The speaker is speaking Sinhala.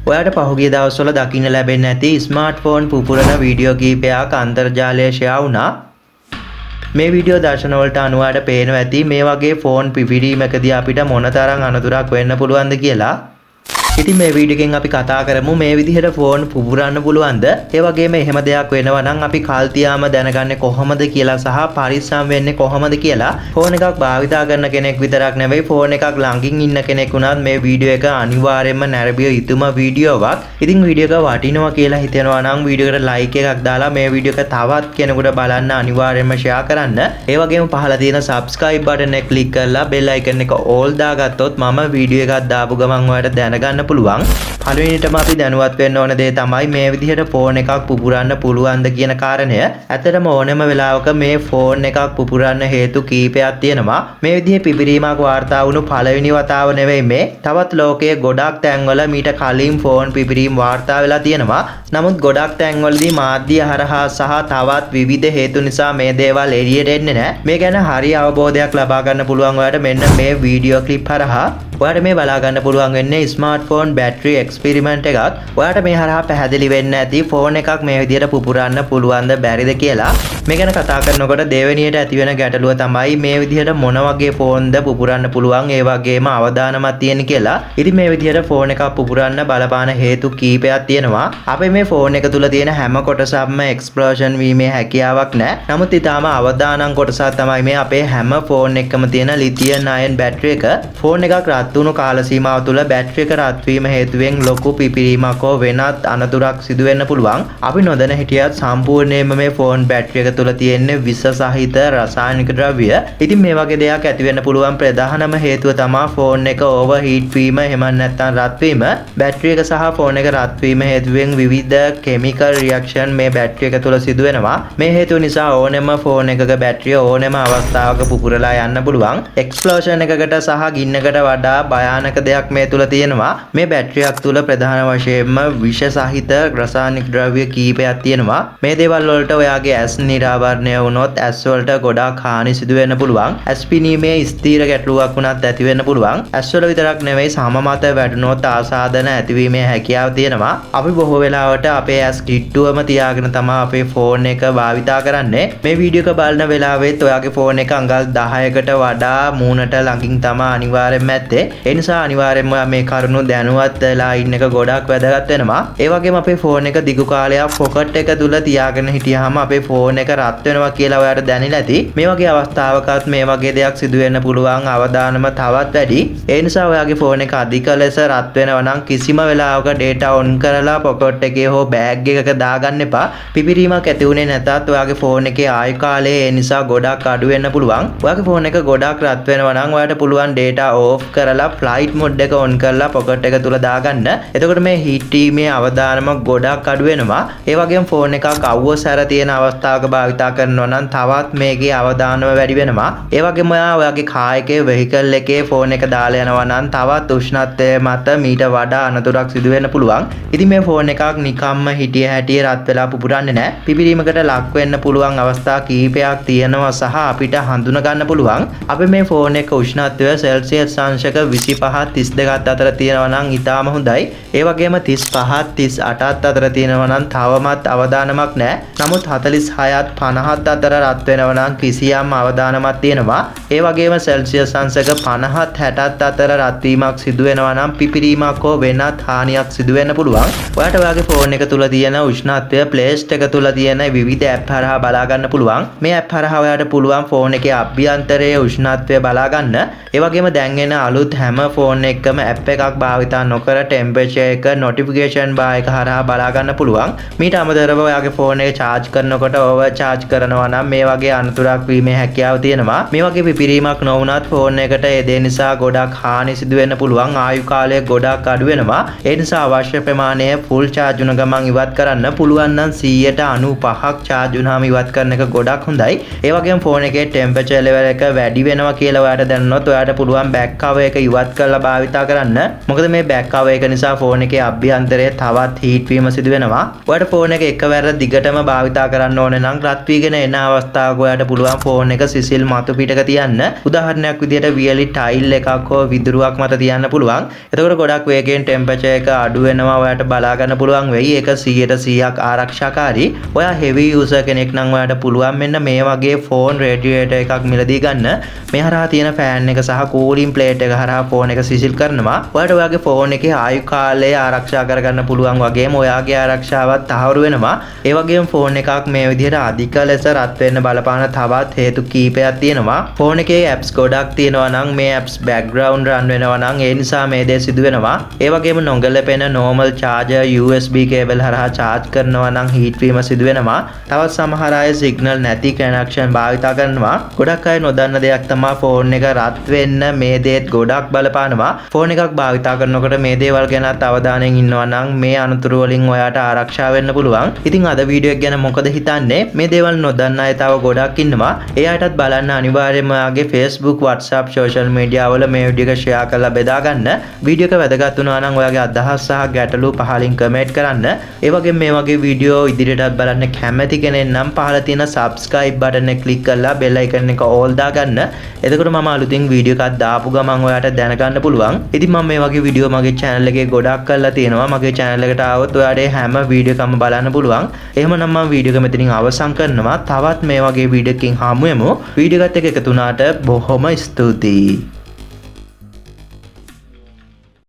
ඔයාට පහුගිය දවස්වල දකින්න ලැබෙන්නේ නැති ස්මාර්ට්ෆෝන් පුපුරන වීඩියෝ කීපයක් අන්තර්ජාලයේ ෂෙයා වුණා. මේ වීඩියෝ දර්ශන වලට අනුව ඔයාලට පේනවා ඇති මේ වගේ ෆෝන් පිපිරීමකදී අපිට මොනතරම් අනතුරක් වෙන්න පුළුවන්ද කියලා. ඉතින් මේ වීඩියෝ එකෙන් අපි කතා කරමු මේ විදිහට ෆෝන් පුපුරන්න පුළුවන්ද? ඒ වගේම එහෙම දෙයක් වෙනවා නම් අපි කල් තියාම දැනගන්නේ කොහොමද කියලා සහ පරිස්සම් වෙන්නේ කොහොමද කියලා. ෆෝන් එකක් භාවිතා කරන කෙනෙක් විතරක් නෙවෙයි ෆෝන් එකක් ළඟින් ඉන්න කෙනෙක් වුණත් මේ වීඩියෝ එක අනිවාර්යයෙන්ම නැරඹිය යුතුම වීඩියෝවක්. ඉතින් වීඩියෝ එක වටිනවා කියලා හිතෙනවා නම් වීඩියෝ එකට ලයික් එකක් දාලා මේ වීඩියෝ එක තවත් කෙනෙකුට බලන්න අනිවාර්යයෙන්ම ෂෙයා කරන්න. ඒ වගේම පහළ තියෙන subscribe button එක ක්ලික් කරලා bell icon එක all දාගත්තොත් මම වීඩියෝ එකක් දාපු ගමන් ඔයාලට දැනගන්න පුළුවන්. පළවෙනිටම අපි දැනුවත් වෙන්න ඕන දේ තමයි මේ විදිහට ෆෝන් එකක් පුපුරන්න පුළුවන්ද කියන කාරණය. ඇත්තටම ඕනෑම වෙලාවක මේ ෆෝන් එකක් පුපුරන්න හේතු කීපයක් තියෙනවා. මේ විදිහේ පිපිරීමක් වාර්තා වුණු පළවෙනි වතාව නෙවෙයි මේ. තවත් ලෝකයේ ගොඩක් තැන්වල මීට කලින් ෆෝන් පිපිරීම් වාර්තා වෙලා තියෙනවා. නමුත් ගොඩක් තැන්වලදී මාධ්‍ය හරහා සහ තවත් විවිධ හේතු නිසා මේ දේවල් එළියට එන්නේ නැහැ. මේ ගැන හරි අවබෝධයක් ලබා ගන්න පුළුවන් ඔයාලට මෙන්න මේ වීඩියෝ ක්ලිප් හරහා. ඔයාලට මේ බලා ගන්න පුළුවන් වෙන්නේ ස්මාර්ට්ෆෝන් බැටරි එක්ස්පෙරිමන්ට් එකක්. ඔයාලට මේ හරහා පැහැදිලි වෙන්න ඇති ෆෝන් එකක් මේ විදිහට පුපුරන්න පුළුවන්ද බැරිද කියලා. මේ ගැන කතා කරනකොට දෙවෙනියට ඇති වෙන ගැටලුව තමයි මේ විදිහට මොන වගේ ෆෝන්ද පුපුරන්න පුළුවන් ඒ වගේම අවදානමක් තියෙන කියලා. ඉතින් මේ විදිහට ෆෝන් එකක් පුපුරන්න බලපාන හේතු කීපයක් තියෙනවා. අපේ මේ ෆෝන් එක තුල තියෙන හැම කොටසක්ම එක්ස්ප්ලෝෂන් වීමේ හැකියාවක් නැහැ. නමුත් ඊටාම අවදානම් කොටසක් තමයි මේ අපේ හැම ෆෝන් එකකම තියෙන ලිතියම් අයන් බැටරි එක. ෆෝන් එකක් රත් වුණු කාල සීමාව තුළ බැටරි එක රත් වීම හේතුවෙන් ලොකු පිපිරීමක් හෝ වෙනත් අනතුරක් සිදු වෙන්න පුළුවන්. අපි නොදැන හිටියත් සම්පූර්ණයෙන්ම මේ ෆෝන් බැටරි එක තුළ තියෙන විස සහිත රසායනික ද්‍රව්‍ය. ඉතින් මේ වගේ දෙයක් ඇති වෙන්න පුළුවන් ප්‍රධානම හේතුව තමයි ෆෝන් එක ඕවර්හීට් වීම එහෙම නැත්නම් රත් වීම. බැටරි එක සහ ෆෝන් එක රත් වීම හේතුවෙන් විවිධ කෙමිකල් රියැක්ෂන් මේ බැටරි එක තුළ සිදු වෙනවා. මේ හේතුව නිසා ඕනෙම ෆෝන් එකක බැටරිය ඕනෙම අවස්ථාවක පුපුරලා යන්න පුළුවන්. එක්ස්ප්ලෝෂන් එකකට සහ ගින්නකට වඩා භයානක දෙයක් මේ තුල තියෙනවා. මේ බැටරියක් තුල ප්‍රධාන වශයෙන්ම විෂ සහිත රසායනික ද්‍රව්‍ය කීපයක් තියෙනවා. මේ දේවල් වලට ඔයාගේ ඇස් නිරාවරණය වුණොත් ඇස් වලට ගොඩාක් හානි සිදු වෙන්න පුළුවන්. ඇස් පිනීමේ ස්ථීර ගැටලුවක් වුණත් ඇති වෙන්න පුළුවන්. ඇස් වල විතරක් නෙවෙයි සම මත වැටුණොත් ආසාදන ඇතිවීමේ හැකියාව තියෙනවා. අපි බොහෝ වෙලාවට අපේ ඇස් කිට්ටුවම තියාගෙන තමයි අපේ ෆෝන් එක භාවිතා කරන්නේ. මේ වීඩියෝ එක බලන වෙලාවෙත් ඔයාගේ ෆෝන් එක අඟල් 10කට වඩා මූණට ළඟින් තමයි අනිවාර්යෙන්ම ඇත්තේ. ඒ නිසා අනිවාර්යෙන්ම මේ කරුණු දැනුවත් වෙලා ඉන්න එක ගොඩක් වැදගත් වෙනවා. ඒ වගේම අපේ ෆෝන් එක දිගු කාලයක් පොකට් එක තුල තියාගෙන හිටියාම අපේ ෆෝන් එක රත් වෙනවා කියලා ඔයාලට දැනෙලා ඇති. මේ වගේ අවස්ථාවකත් මේ වගේ දෙයක් සිදු වෙන්න පුළුවන් අවදානම තවත් වැඩි. ඒ නිසා ඔයාගේ ෆෝන් එක අධික ලෙස රත් වෙනවා නම් කිසිම වෙලාවක data on කරලා පොකට් එකේ හෝ බෑග් එකක දාගන්න එපා. පිපිරීමක් ඇති වුණේ නැතත් ඔයාගේ ෆෝන් එකේ ආයු කාලය ඒ නිසා ගොඩක් අඩු වෙන්න පුළුවන්. ඔයාගේ ෆෝන් එක ගොඩක් රත් වෙනවා නම් ඔයාලට පුළුවන් data off කරලා flight mode එක on කරලා පොකට් එක තුල දාගන්න. එතකොට මේ heat වීමේ අවදානම ගොඩක් අඩු වෙනවා. ඒ වගේම ෆෝන් එකක් අවුවස් හැර තියෙන අවස්ථාවක භාවිතා කරනවා නම් තවත් මේකේ අවදානම වැඩි වෙනවා. ඒ වගේම ඔයාගේ කායකේ vehicle එකේ ෆෝන් එක දාලා යනවා නම් තවත් උෂ්ණත්වය මත මීට වඩා අනතුරක් සිදු වෙන්න පුළුවන්. ඉතින් මේ ෆෝන් එකක් නිකම්ම හිටිය හැටිය රත් වෙලා පුපුරන්නේ නැහැ. පිපිරීමකට ලක් වෙන්න පුළුවන් අවස්ථා කීපයක් තියෙනවා සහ අපිට හඳුනා ගන්න පුළුවන්. අපි මේ ෆෝන් එක උෂ්ණත්වය සෙල්සියස් අංශක 25 32ත් අතර තියෙනවා නම් ඉතාම හොඳයි. ඒ වගේම 35 38ත් අතර තියෙනවා නම් තවමත් අවදානමක් නැහැ. නමුත් 46ත් 50ත් අතර රත් වෙනවා නම් කිසියම් අවදානමක් තියෙනවා. ඒ වගේම සෙල්සියස් අංශක 50ත් 60ත් අතර රත් වීමක් සිදු වෙනවා නම් පිපිරීමක් හෝ වෙනත් හානියක් සිදු වෙන්න පුළුවන්. ඔයාට ඔයාගේ ෆෝන් එක තුල තියෙන උෂ්ණත්වය ප්ලේ ස්ටෝර් එක තුල තියෙන විවිධ ඇප් හරහා බලා ගන්න පුළුවන්. මේ ඇප් හරහා ඔයාට පුළුවන් ෆෝන් එකේ අභ්‍යන්තරයේ උෂ්ණත්වය බලා ගන්න. ඒ වගේම දැන් එන අලුත් හැම ෆෝන් එකකම ඇප් එකක් භාවිතා නොකර ටෙම්පරේචර් එක නොටිෆිකේෂන් බාර් එක හරහා බලා ගන්න පුළුවන්. මීට අමතරව ඔයාගේ ෆෝන් එක charge කරනකොට ඕවර් charge කරනවා නම් මේ වගේ අනතුරක් වීමේ හැකියාව තියෙනවා. මේ වගේ පිපිරීමක් නොවුනත් ෆෝන් එකට ඒ දේ නිසා ගොඩක් හානි සිදු වෙන්න පුළුවන්. ආයු කාලය ගොඩක් අඩු වෙනවා. ඒ නිසා අවශ්‍ය ප්‍රමාණය full charge වුණ ගමන් ඉවත් කරන්න පුළුවන් නම් 195ක් charge වුණාම ඉවත් කරන එක ගොඩක් හොඳයි. ඒ වගේම ෆෝන් එකේ ටෙම්පරේචර් level එක වැඩි වෙනවා කියලා ඔයාට දැනුනොත් ඔයාට පුළුවන් back cover එක ඉවත් කරලා භාවිතා කරන්න. මොකද මේ බෑක් කවර් එක නිසා ෆෝන් එකේ අභ්‍යන්තරයේ තවත් හීට් වීම සිදු වෙනවා. ඔයාලට ෆෝන් එක එකවර දිගටම භාවිතා කරන්න ඕනේ නම් රත් වීගෙන එන අවස්ථාවක ඔයාලට පුළුවන් ෆෝන් එක සිසිල් මතු පිටක තියන්න. උදාහරණයක් විදිහට වියලි ටයිල් එකක් හෝ විදුරුවක් මත තියන්න පුළුවන්. එතකොට ගොඩක් වේගයෙන් ටෙම්පරේචර් එක අඩු වෙනවා. ඔයාලට බලා ගන්න පුළුවන් වෙයි. ඒක 100%ක් ආරක්ෂාකාරී. ඔයා හෙවි යූසර් කෙනෙක් නම් ඔයාලට පුළුවන් මෙන්න මේ වගේ ෆෝන් රේඩියේටර් එකක් මිලදී ගන්න. මේ හරහා තියෙන ෆෑන් එක සහ කූලින් ප්ලේට් එක හරහා ෆෝන් එක සිසිල් කරනවා. ඔයාලට ඔයාගේ ෆෝන් එකේ ආයු කාලය ආරක්ෂා කරගන්න පුළුවන් වගේම ඔයාගේ ආරක්ෂාවත් තහවුරු වෙනවා. ඒ වගේම ෆෝන් එකක් මේ විදිහට අධික ලෙස රත් වෙන්න බලපාන තවත් හේතු කීපයක් තියෙනවා. ෆෝන් එකේ ඇප්ස් ගොඩක් තියෙනවා නම් මේ ඇප්ස් බෑක්ග්‍රවුන්ඩ් රන් වෙනවා නම් ඒ නිසා මේ දේ සිදු වෙනවා. ඒ වගේම නොගැලපෙන normal charger USB කේබල් හරහා charge කරනවා නම් heat වීම සිදු වෙනවා. තවත් සමහර අය signal නැති connection භාවිතා කරනවා. ගොඩක් අය නොදන්න දෙයක් තමයි ෆෝන් එක රත් වෙන්න මේ දේත් ගොඩක් බලපානවා. ෆෝන් එකක් භාවිතා කරනකොට මේ දේවල් ගැනත් අවධානයෙන් ඉන්නවා නම් මේ අනතුරු වලින් ඔයාට ආරක්ෂා වෙන්න පුළුවන්. ඉතින් අද වීඩියෝ එක ගැන මොකද හිතන්නේ? මේ දේවල් නොදන්න අය තව ගොඩක් ඉන්නවා. ඒ අයටත් බලන්න අනිවාර්යයෙන්ම ඔයාගේ Facebook, WhatsApp, social media වල මේ වීඩියෝ එක share කරලා බෙදා ගන්න. වීඩියෝ එක වැදගත් වුණා නම් ඔයාගේ අදහස් සහ ගැටලු පහලින් comment කරන්න. ඒ වගේම මේ වගේ වීඩියෝ ඉදිරියටත් බලන්න කැමති කෙනෙක් නම් පහළ තියෙන subscribe button එක click කරලා bell icon එක all දාගන්න. එතකොට මම අලුතින් වීඩියෝ එකක් දාපු ගමන් ඔයාට දැනගන්න පුළුවන්. ඉතින් මම මේ වගේ වීඩියෝ මගේ channel එකේ ගොඩක් කරලා තියෙනවා. මගේ channel එකට ආවොත් ඔයාට හැම වීඩියෝ එකක්ම බලන්න පුළුවන්. එහෙමනම් මම වීඩියෝ එක මෙතනින් අවසන් කරනවා. තවත් මේ වගේ වීඩියෝ එකකින් හමු වෙමු. වීඩියෝ එකත් එක්ක එකතු වුණාට බොහොම ස්තුතියි.